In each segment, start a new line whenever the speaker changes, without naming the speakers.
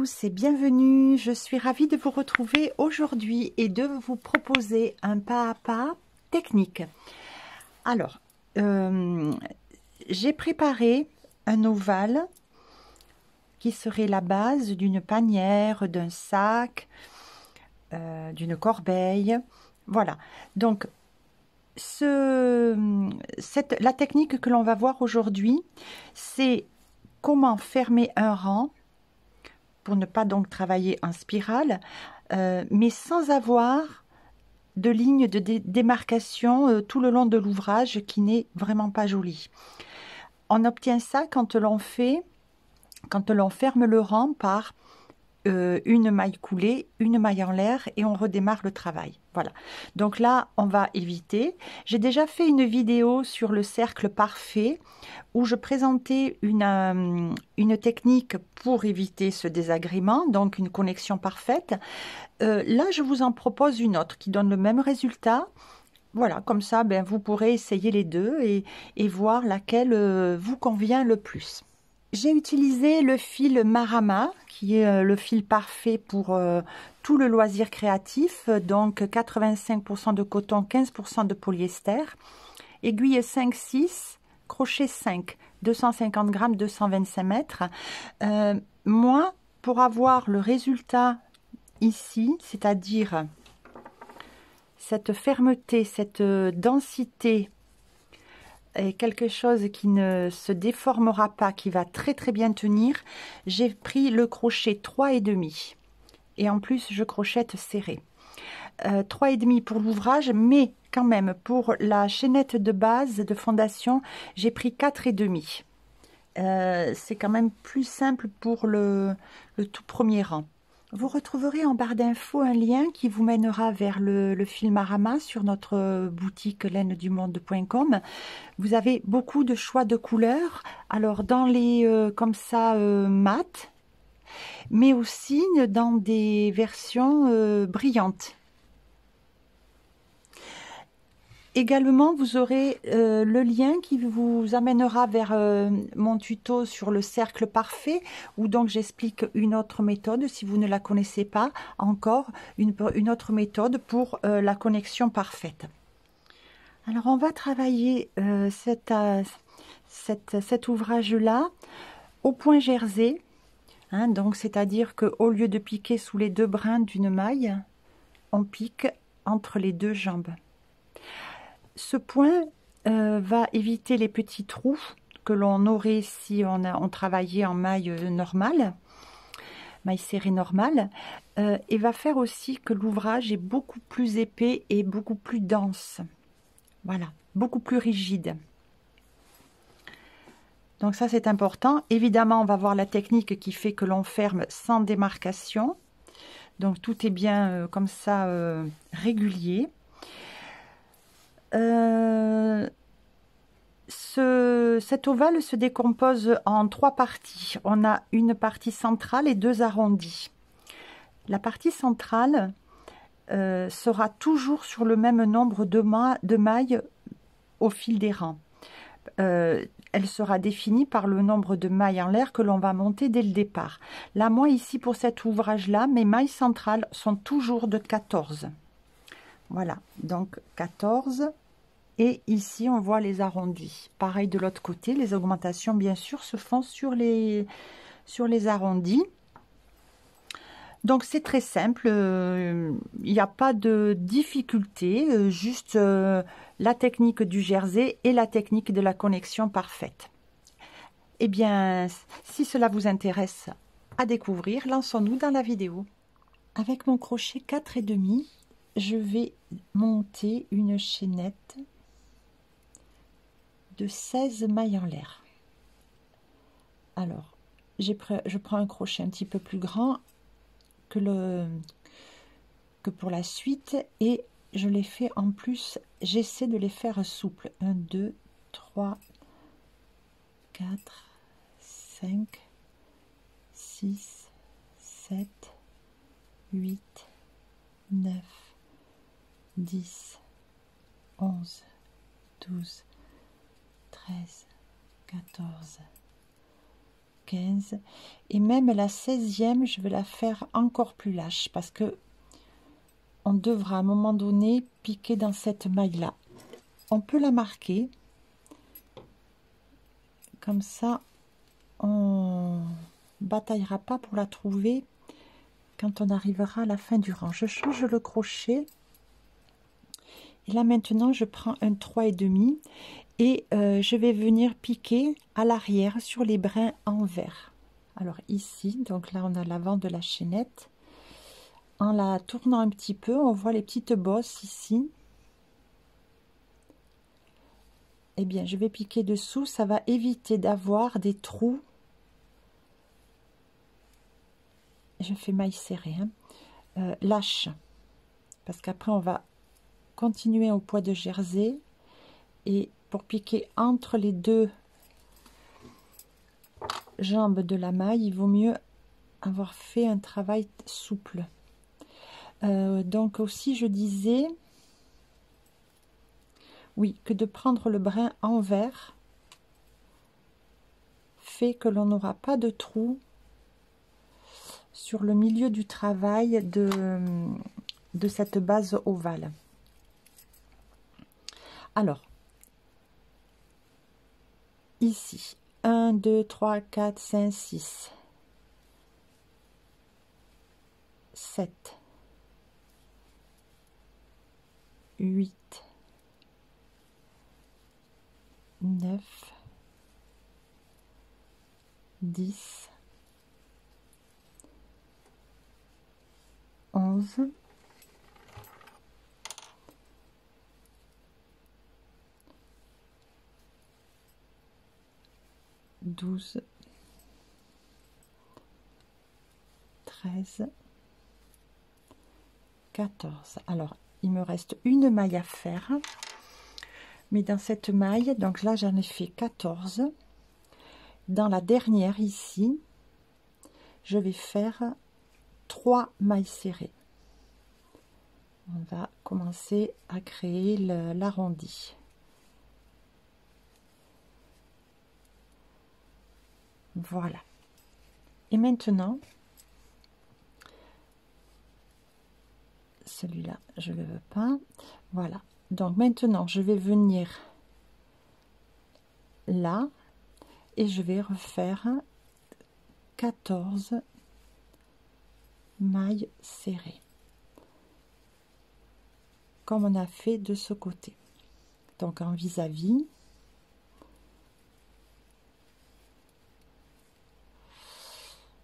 tous et bienvenue. Je suis ravie de vous retrouver aujourd'hui et de vous proposer un pas à pas technique. Alors, j'ai préparé un ovale qui serait la base d'une panière, d'un sac, d'une corbeille. Voilà. Donc, la technique que l'on va voir aujourd'hui, c'est comment fermer un rang pour ne pas donc travailler en spirale, mais sans avoir de ligne de démarcation tout le long de l'ouvrage qui n'est vraiment pas jolie. On obtient ça quand l'on ferme le rang par une maille coulée, une maille en l'air et on redémarre le travail. Voilà. Donc là, on va éviter. J'ai déjà fait une vidéo sur le cercle parfait où je présentais une technique pour éviter ce désagrément, donc une connexion parfaite. Là, je vous en propose une autre qui donne le même résultat. Voilà, comme ça, vous pourrez essayer les deux et voir laquelle vous convient le plus. J'ai utilisé le fil Marama, qui est le fil parfait pour tout le loisir créatif, donc 85% de coton, 15% de polyester, aiguille 5-6, crochet 5, 250 grammes, 225 mètres. Moi, pour avoir le résultat ici, c'est-à-dire cette fermeté, cette densité, et quelque chose qui ne se déformera pas, qui va très très bien tenir, j'ai pris le crochet 3,5 et en plus je crochette serré. 3,5 pour l'ouvrage, mais quand même pour la chaînette de base de fondation, j'ai pris 4,5. C'est quand même plus simple pour le tout premier rang. Vous retrouverez en barre d'infos un lien qui vous mènera vers le fil Marama sur notre boutique lainedumonde.com. Vous avez beaucoup de choix de couleurs, alors dans les comme ça mat, mais aussi dans des versions brillantes. Également, vous aurez le lien qui vous amènera vers mon tuto sur le cercle parfait, où donc j'explique une autre méthode, si vous ne la connaissez pas encore, une autre méthode pour la connexion parfaite. Alors, on va travailler cet ouvrage-là au point jersey, hein, donc c'est-à-dire qu'au lieu de piquer sous les deux brins d'une maille, on pique entre les deux jambes. Ce point va éviter les petits trous que l'on aurait si on travaillait en maille normale, maille serrée normale, et va faire aussi que l'ouvrage est beaucoup plus épais et beaucoup plus dense. Voilà, beaucoup plus rigide. Donc ça, c'est important. Évidemment, on va voir la technique qui fait que l'on ferme sans démarcation. Donc tout est bien comme ça régulier. Cet ovale se décompose en 3 parties. On a une partie centrale et 2 arrondis. La partie centrale sera toujours sur le même nombre de mailles au fil des rangs. Elle sera définie par le nombre de mailles en l'air que l'on va monter dès le départ. Là, moi, ici, pour cet ouvrage-là, mes mailles centrales sont toujours de 14. Voilà, donc 14. Et ici, on voit les arrondis. Pareil de l'autre côté, les augmentations, bien sûr, se font sur les arrondis. Donc, c'est très simple. Il n'y a pas de difficulté. Juste la technique du jersey et la technique de la connexion parfaite. Eh bien, si cela vous intéresse à découvrir, lançons-nous dans la vidéo. Avec mon crochet 4,5, je vais monter une chaînette de 16 mailles en l'air. Alors, je prends un crochet un petit peu plus grand que pour la suite et je les fais en plus, j'essaie de les faire souples. 1, 2, 3, 4, 5, 6, 7, 8, 9, 10, 11, 12, 13, 14, 15 et même la 16e, je vais la faire encore plus lâche parce que on devra à un moment donné piquer dans cette maille là. On peut la marquer comme ça, on bataillera pas pour la trouver quand on arrivera à la fin du rang. Je change le crochet et là maintenant je prends un 3,5 et je vais venir piquer à l'arrière sur les brins en vert. Alors ici, donc là on a l'avant de la chaînette. En la tournant un petit peu, on voit les petites bosses ici. Eh bien, je vais piquer dessous, ça va éviter d'avoir des trous. Je fais maille serrée, hein. Lâche, parce qu'après on va continuer au poids de jersey et pour piquer entre les deux jambes de la maille, il vaut mieux avoir fait un travail souple. Donc aussi je disais oui que de prendre le brin envers fait que l'on n'aura pas de trou sur le milieu du travail de cette base ovale. Alors ici 1 2 3 4 5 6 7 8 9 10 11 12 13 14. Alors il me reste une maille à faire, mais dans cette maille, donc là j'en ai fait 14. Dans la dernière ici, je vais faire 3 mailles serrées. On va commencer à créer l'arrondi. Voilà. Et maintenant, celui-là, je ne le veux pas. Voilà. Donc maintenant, je vais venir là et je vais refaire 14 mailles serrées comme on a fait de ce côté. Donc en vis-à-vis,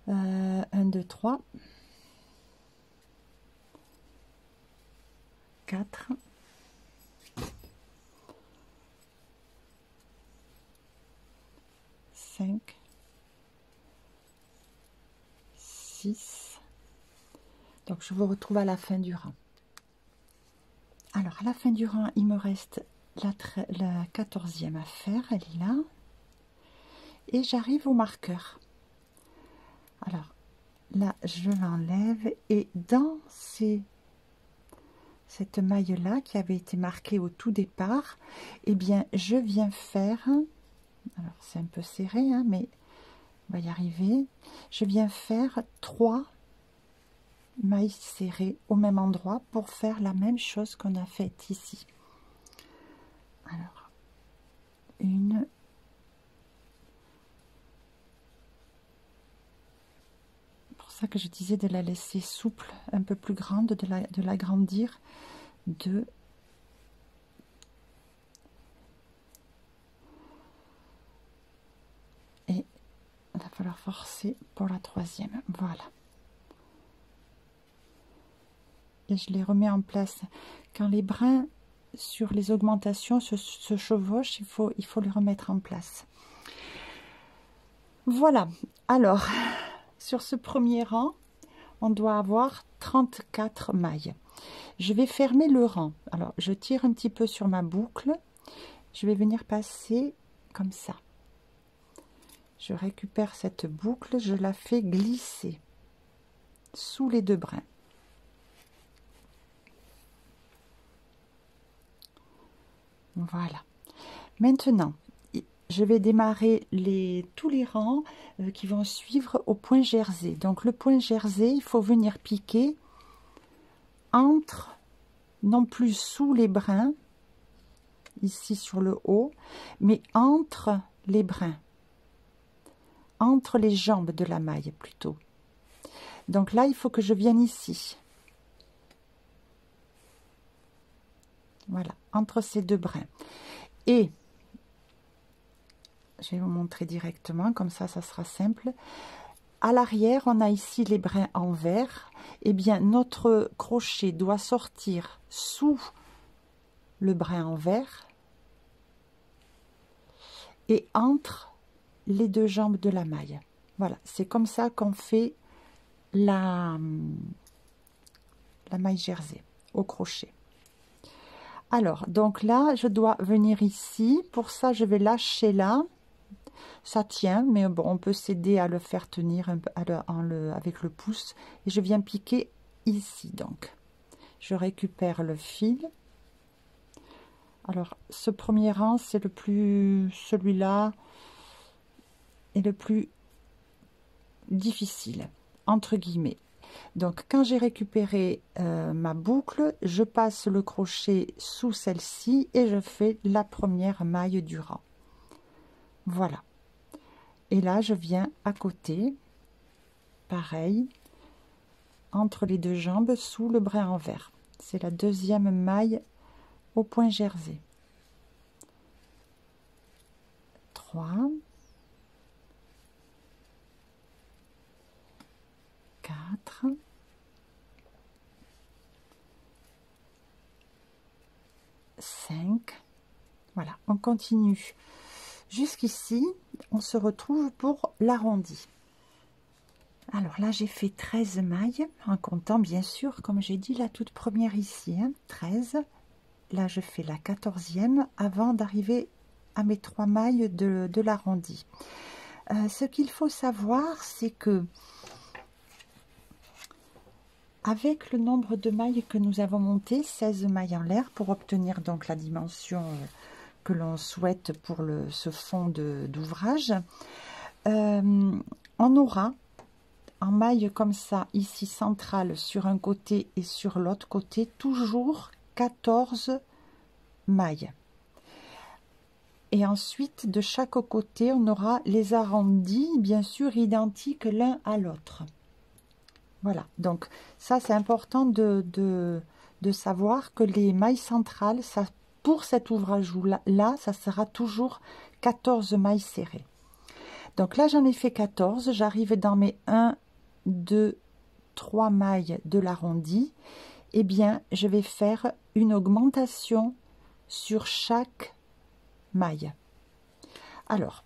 un, deux, trois, 4, 5, 6. Donc je vous retrouve à la fin du rang. Alors à la fin du rang, il me reste la 14e à faire, elle est là. Et j'arrive au marqueur. Alors là, je l'enlève et dans cette maille là qui avait été marquée au tout départ, eh bien je viens faire, alors c'est un peu serré hein, mais on va y arriver, je viens faire 3 mailles serrées au même endroit pour faire la même chose qu'on a fait ici. Alors une, pour ça que je disais de la laisser souple, un peu plus grande, de l'agrandir. 2, et il va falloir forcer pour la 3e. Voilà. Et je les remets en place. Quand les brins sur les augmentations se chevauchent, il faut les remettre en place. Voilà. Alors, sur ce premier rang, on doit avoir 34 mailles. Je vais fermer le rang. Alors, je tire un petit peu sur ma boucle. Je vais venir passer comme ça. Je récupère cette boucle, je la fais glisser sous les 2 brins. Voilà. Maintenant, je vais démarrer tous les rangs qui vont suivre au point jersey. Donc le point jersey, il faut venir piquer entre, non plus sous les brins, ici sur le haut, mais entre les brins, entre les jambes de la maille plutôt. Donc là, il faut que je vienne ici. Voilà, entre ces deux brins. Et je vais vous montrer directement, comme ça sera simple. À l'arrière, on a ici les brins en vert. Eh bien, notre crochet doit sortir sous le brin en vert et entre les deux jambes de la maille. Voilà, c'est comme ça qu'on fait la maille jersey au crochet. Alors, donc là, je dois venir ici. Pour ça, je vais lâcher là. Ça tient, mais bon, on peut s'aider à le faire tenir un peu avec le pouce. Et je viens piquer ici, donc. Je récupère le fil. Alors, ce premier rang, c'est le plus... Celui-là est le plus difficile, entre guillemets. Donc, quand j'ai récupéré ma boucle, je passe le crochet sous celle-ci et je fais la première maille du rang. Voilà. Et là, je viens à côté, pareil, entre les deux jambes, sous le brin en vert. C'est la deuxième maille au point jersey. 3, 4, 5, voilà, on continue jusqu'ici, on se retrouve pour l'arrondi. Alors là, j'ai fait 13 mailles, en comptant bien sûr, comme j'ai dit, la toute première ici, hein, 13. Là, je fais la 14e avant d'arriver à mes 3 mailles de l'arrondi. Ce qu'il faut savoir, c'est que avec le nombre de mailles que nous avons monté, 16 mailles en l'air, pour obtenir donc la dimension que l'on souhaite pour ce fond d'ouvrage, on aura en maille comme ça, ici centrale sur un côté et sur l'autre côté, toujours 14 mailles. Et ensuite, de chaque côté, on aura les arrondis, bien sûr, identiques l'un à l'autre. Voilà, donc ça c'est important de savoir que les mailles centrales, ça, pour cet ouvrage-là, ça sera toujours 14 mailles serrées. Donc là, j'en ai fait 14, j'arrive dans mes 1, 2, 3 mailles de l'arrondi. Eh bien, je vais faire une augmentation sur chaque maille. Alors,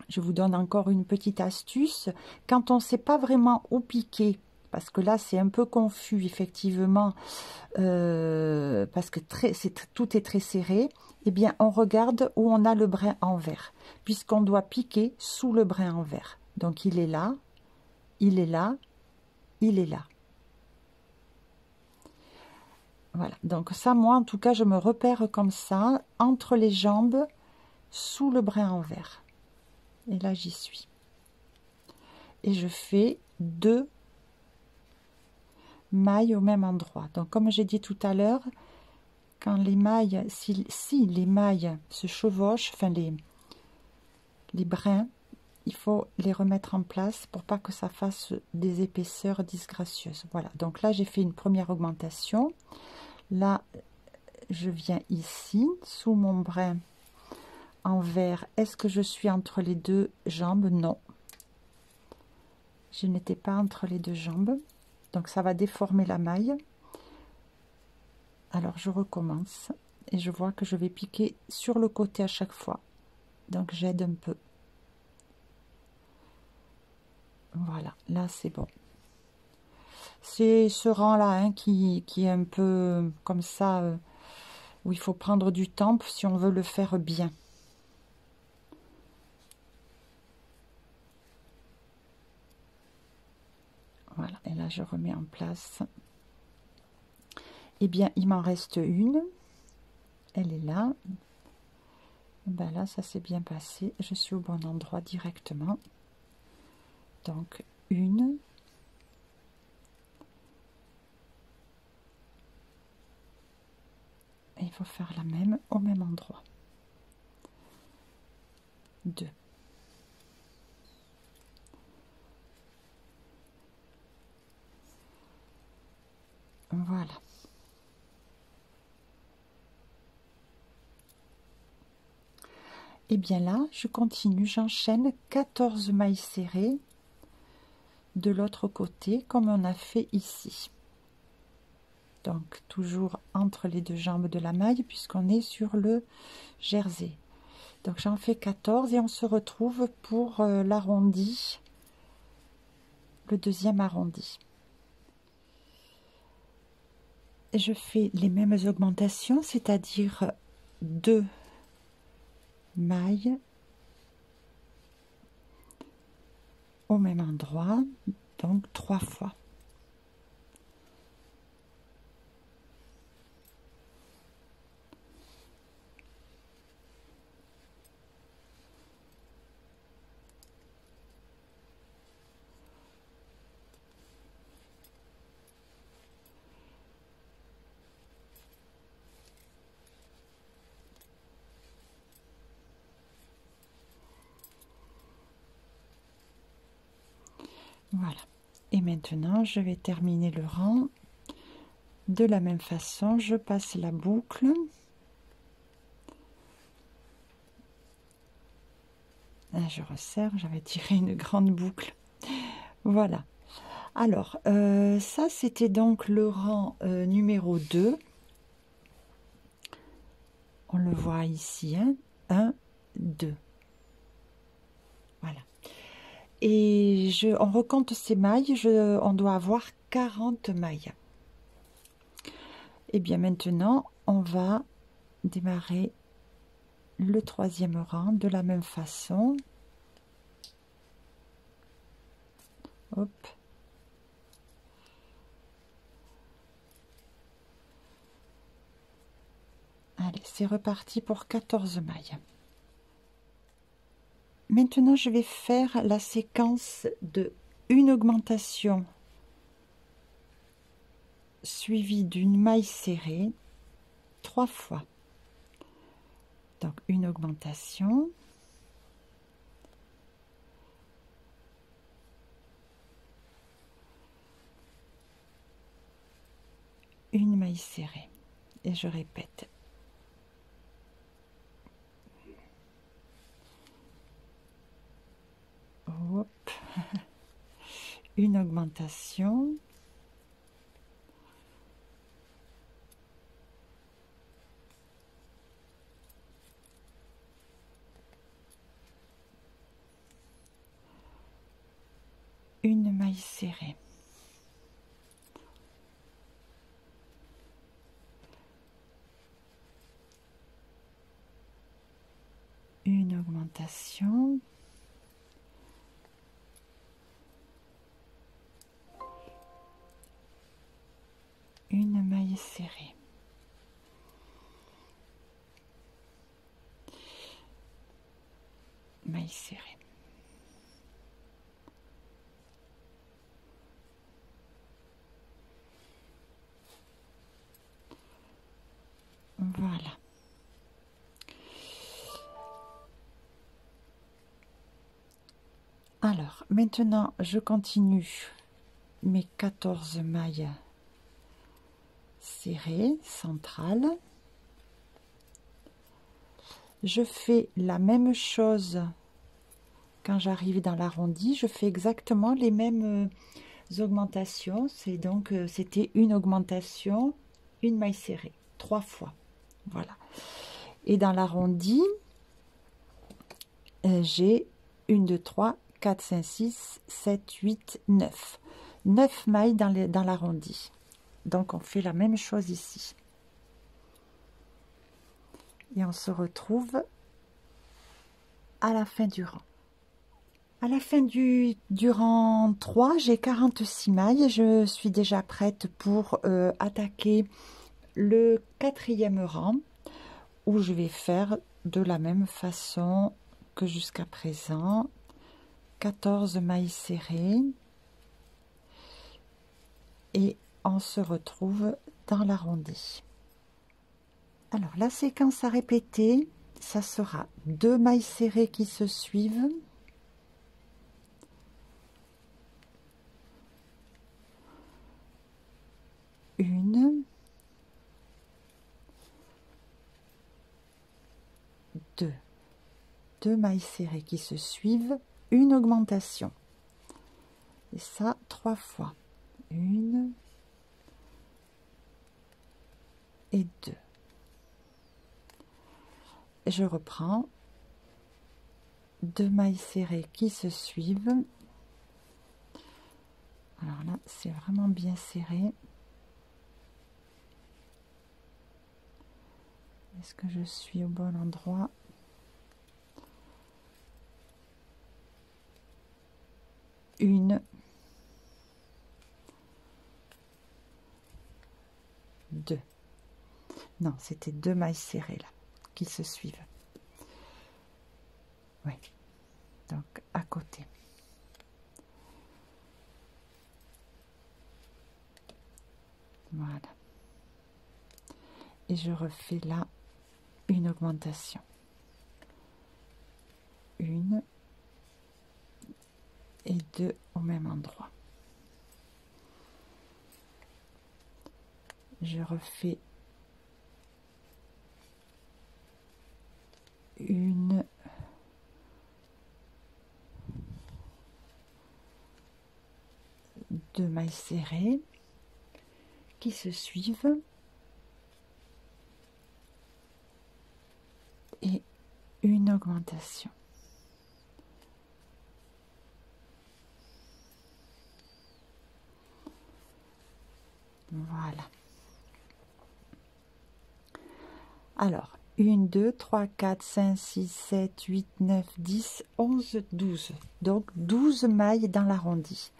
je vous donne encore une petite astuce. Quand on ne sait pas vraiment où piquer, parce que là c'est un peu confus effectivement, parce que tout est très serré, eh bien on regarde où on a le brin en vert, puisqu'on doit piquer sous le brin en vert. Donc il est là, il est là, il est là. Voilà, donc ça, moi en tout cas, je me repère comme ça, entre les jambes, sous le brin en vert. Et là, j'y suis. Et je fais 2 mailles au même endroit. Donc, comme j'ai dit tout à l'heure, quand les mailles, si les mailles se chevauchent, enfin les brins, il faut les remettre en place pour pas que ça fasse des épaisseurs disgracieuses. Voilà, donc là, j'ai fait une première augmentation. Là, je viens ici, sous mon brin en vert. Est-ce que je suis entre les deux jambes? Non, je n'étais pas entre les deux jambes, donc ça va déformer la maille. Alors je recommence et je vois que je vais piquer sur le côté à chaque fois, donc j'aide un peu. Voilà, là c'est bon. C'est ce rang là hein, qui est un peu comme ça, où il faut prendre du temps si on veut le faire bien. Voilà, et là je remets en place. Eh bien, il m'en reste une. Elle est là. Ben là, ça s'est bien passé. Je suis au bon endroit directement. Donc, une. Et il faut faire la même au même endroit. 2. Voilà. Et bien là, je continue, j'enchaîne 14 mailles serrées de l'autre côté, comme on a fait ici. Donc, toujours entre les deux jambes de la maille, puisqu'on est sur le jersey. Donc, j'en fais 14 et on se retrouve pour l'arrondi, le deuxième arrondi. Et je fais les mêmes augmentations, c'est-à-dire 2 mailles au même endroit, donc 3 fois. Voilà. Et maintenant, je vais terminer le rang. De la même façon, je passe la boucle. Ah, je resserre, j'avais tiré une grande boucle. Voilà. Alors, ça, c'était donc le rang numéro 2. On le voit ici, hein, 1, 2. Voilà. Et on recompte ces mailles, on doit avoir 40 mailles. Et bien maintenant, on va démarrer le troisième rang de la même façon. Hop. Allez, c'est reparti pour 14 mailles. Maintenant, je vais faire la séquence de une augmentation suivie d'une maille serrée 3 fois. Donc, une augmentation. Une maille serrée. Et je répète. Hop. Une augmentation. Une maille serrée. Une augmentation. Une maille serrée. Maille serrée. Voilà. Alors, maintenant, je continue mes 14 mailles serrées, centrales. Je fais la même chose quand j'arrive dans l'arrondi. Je fais exactement les mêmes augmentations. C'est donc, c'était une augmentation, une maille serrée, 3 fois. Voilà. Et dans l'arrondi, j'ai 1, 2, 3, 4, 5, 6, 7, 8, 9. 9 mailles dans l'arrondi. Donc, on fait la même chose ici. Et on se retrouve à la fin du rang. À la fin du rang 3, j'ai 46 mailles. Je suis déjà prête pour attaquer le 4e rang où je vais faire de la même façon que jusqu'à présent. 14 mailles serrées et on se retrouve dans l'arrondi. Alors la séquence à répéter, ça sera 2 mailles serrées qui se suivent, une, deux mailles serrées qui se suivent, une augmentation, et ça 3 fois, 1 et 2. Et je reprends, 2 mailles serrées qui se suivent. Alors là c'est vraiment bien serré. Est-ce que je suis au bon endroit? Une, deux. Non, c'était 2 mailles serrées là qui se suivent. Oui. Donc à côté. Voilà. Et je refais là une augmentation. 1 et 2 au même endroit. Je refais une, deux mailles serrées qui se suivent et une augmentation. Voilà. Alors, 1, 2, 3, 4, 5, 6, 7, 8, 9, 10, 11, 12. Donc, 12 mailles dans l'arrondi.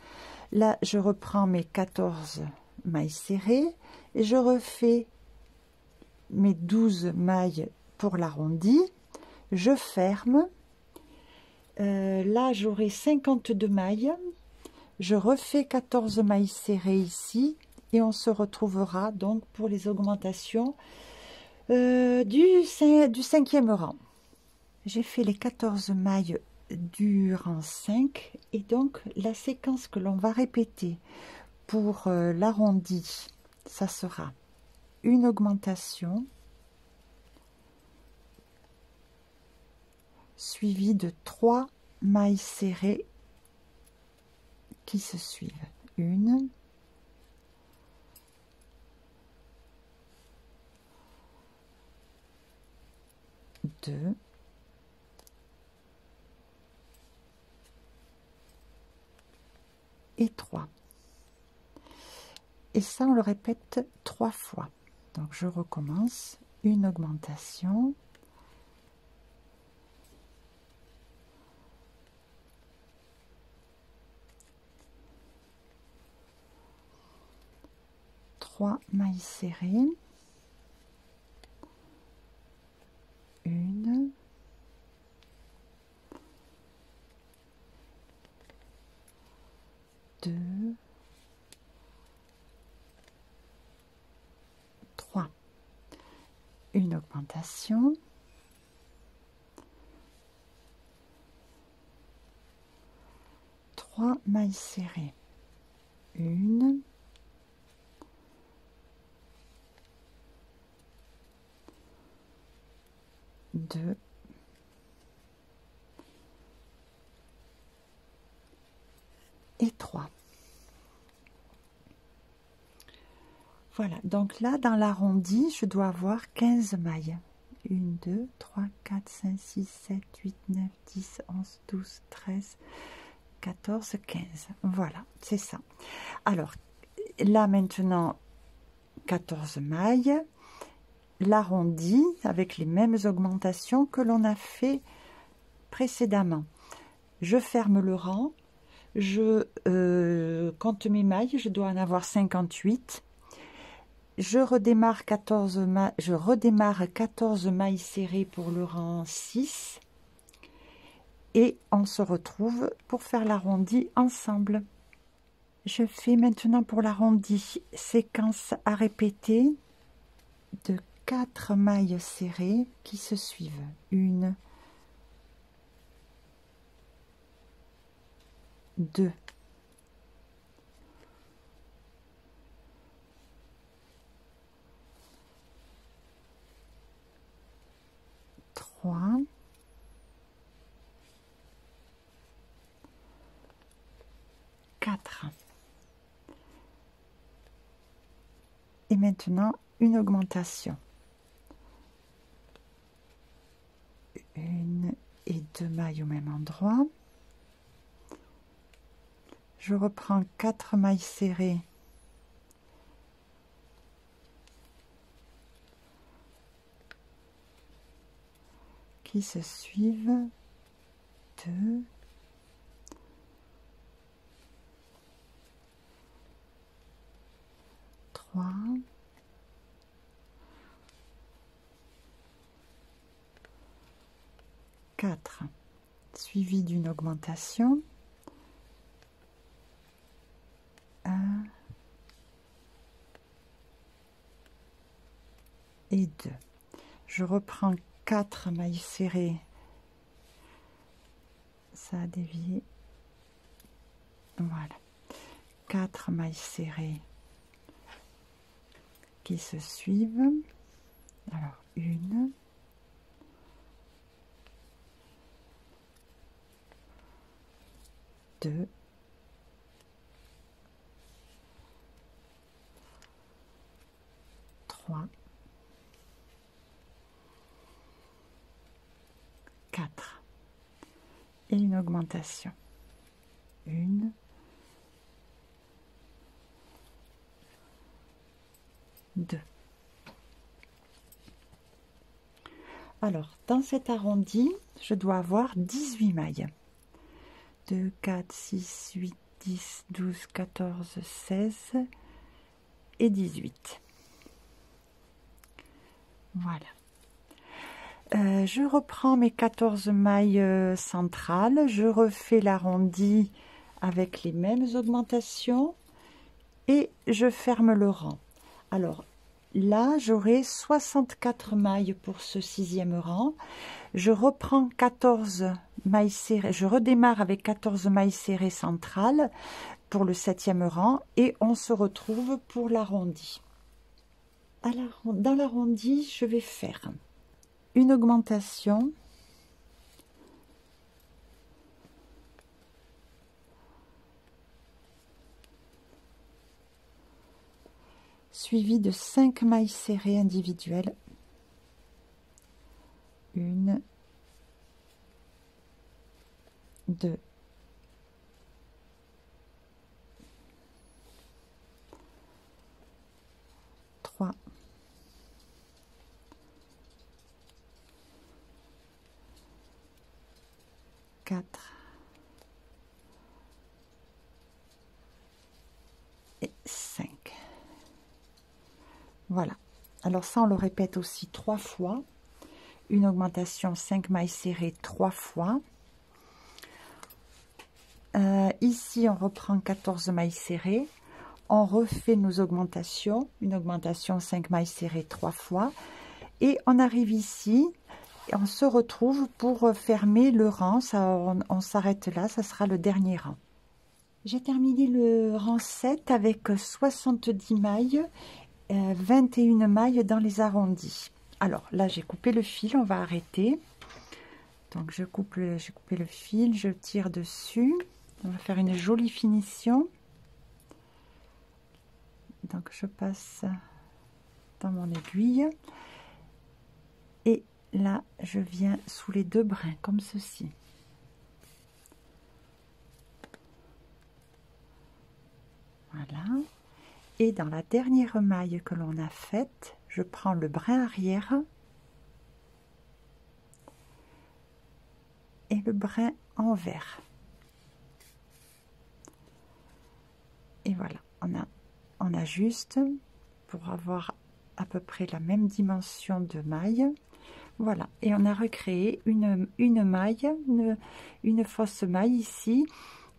Là, je reprends mes 14 mailles serrées et je refais mes 12 mailles pour l'arrondi. Je ferme. Là, j'aurai 52 mailles. Je refais 14 mailles serrées ici et on se retrouvera donc pour les augmentations du 5e rang. J'ai fait les 14 mailles du rang 5 et donc la séquence que l'on va répéter pour l'arrondi, ça sera une augmentation suivie de 3 mailles serrées qui se suivent. 1, 2, et 3. Et ça, on le répète 3 fois. Donc, je recommence. Une augmentation. Trois mailles serrées. Une. Deux. 3. Une augmentation. Trois mailles serrées. Une. Deux. Et 3. Voilà, donc là, dans l'arrondi, je dois avoir 15 mailles. 1, 2, 3, 4, 5, 6, 7, 8, 9, 10, 11, 12, 13, 14, 15. Voilà, c'est ça. Alors, là maintenant, 14 mailles. L'arrondi avec les mêmes augmentations que l'on a fait précédemment. Je ferme le rang. Je compte mes mailles, je dois en avoir 58. je redémarre 14 mailles serrées pour le rang 6 et on se retrouve pour faire l'arrondi ensemble. Je fais maintenant pour l'arrondi séquence à répéter de 4 mailles serrées qui se suivent. 1, 2, 3, 4. Et maintenant une augmentation. 1 et 2 mailles au même endroit. Je reprends 4 mailles serrées qui se suivent. 2, 3, 4, suivi d'une augmentation. 1 et 2. Je reprends 4 mailles serrées. Ça a dévié. Voilà. 4 mailles serrées qui se suivent. Alors, 1, 2, 3, 4 et une augmentation. 1, 2. Alors, dans cet arrondi, je dois avoir 18 mailles. 2, 4, 6, 8, 10, 12, 14, 16 et 18. Voilà. Je reprends mes 14 mailles centrales, je refais l'arrondi avec les mêmes augmentations et je ferme le rang. Alors là, j'aurai 64 mailles pour ce 6e rang. Je reprends 14 mailles serrées, je redémarre avec 14 mailles serrées centrales pour le 7e rang et on se retrouve pour l'arrondi. Dans l'arrondi, je vais faire une augmentation, suivie de 5 mailles serrées individuelles. 1, 2, 3, 4 et 5. Voilà. Alors ça, on le répète aussi 3 fois. Une augmentation 5 mailles serrées 3 fois. Ici, on reprend 14 mailles serrées. On refait nos augmentations. Une augmentation 5 mailles serrées 3 fois. Et on arrive ici. Et on se retrouve pour fermer le rang. On s'arrête là, ça sera le dernier rang. J'ai terminé le rang 7 avec 70 mailles, 21 mailles dans les arrondis. Alors là, j'ai coupé le fil, on va arrêter. Donc j'ai coupé le fil, je tire dessus. On va faire une jolie finition. Donc je passe dans mon aiguille. Et là, je viens sous les 2 brins, comme ceci. Voilà. Et dans la dernière maille que l'on a faite, je prends le brin arrière et le brin envers. Et voilà, on ajuste pour avoir à peu près la même dimension de maille. Voilà, et on a recréé une maille, une fausse maille ici,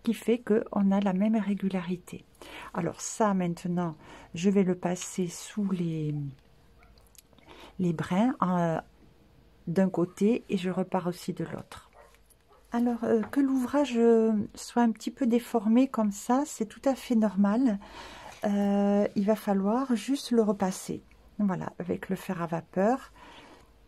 qui fait qu'on a la même régularité. Alors ça, maintenant, je vais le passer sous les brins d'un côté et je repars aussi de l'autre. Alors, que l'ouvrage soit un petit peu déformé comme ça, c'est tout à fait normal. Il va falloir juste le repasser. Voilà, avec le fer à vapeur.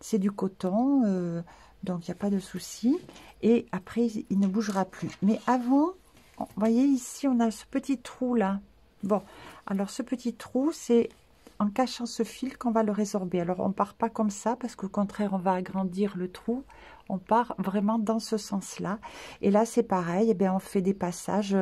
C'est du coton, donc il n'y a pas de souci. Et après, il ne bougera plus. Mais avant, vous voyez ici, on a ce petit trou là. Bon, alors ce petit trou, c'est en cachant ce fil qu'on va le résorber. Alors, on ne part pas comme ça, parce qu'au contraire, on va agrandir le trou. On part vraiment dans ce sens-là. Et là, c'est pareil, eh bien, on fait des passages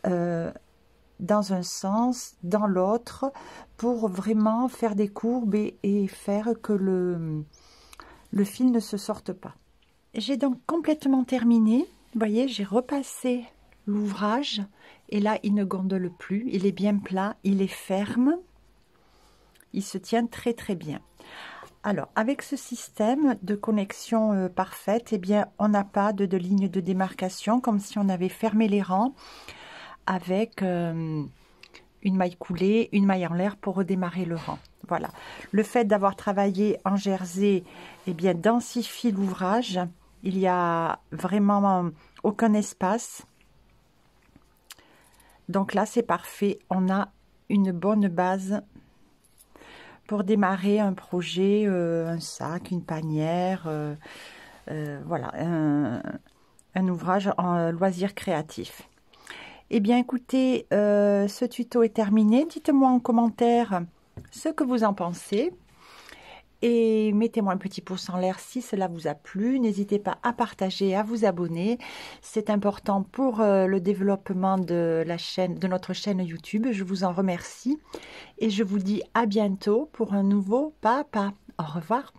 dans un sens, dans l'autre, pour vraiment faire des courbes et faire que le fil ne se sorte pas. J'ai donc complètement terminé. Vous voyez, j'ai repassé l'ouvrage et là, il ne gondole plus. Il est bien plat, il est ferme. Il se tient très très bien. Alors, avec ce système de connexion parfaite, eh bien, on n'a pas de ligne de démarcation, comme si on avait fermé les rangs avec une maille coulée, une maille en l'air pour redémarrer le rang. Voilà. Le fait d'avoir travaillé en jersey, eh bien, densifie l'ouvrage. Il n'y a vraiment aucun espace. Donc là, c'est parfait. On a une bonne base pour démarrer un projet, un sac, une panière, voilà, un ouvrage en loisir créatif. Eh bien, écoutez, ce tuto est terminé. Dites-moi en commentaire ce que vous en pensez. Et mettez-moi un petit pouce en l'air si cela vous a plu. N'hésitez pas à partager, à vous abonner. C'est important pour le développement de la chaîne, de notre chaîne YouTube. Je vous en remercie. Et je vous dis à bientôt pour un nouveau Papa. Au revoir.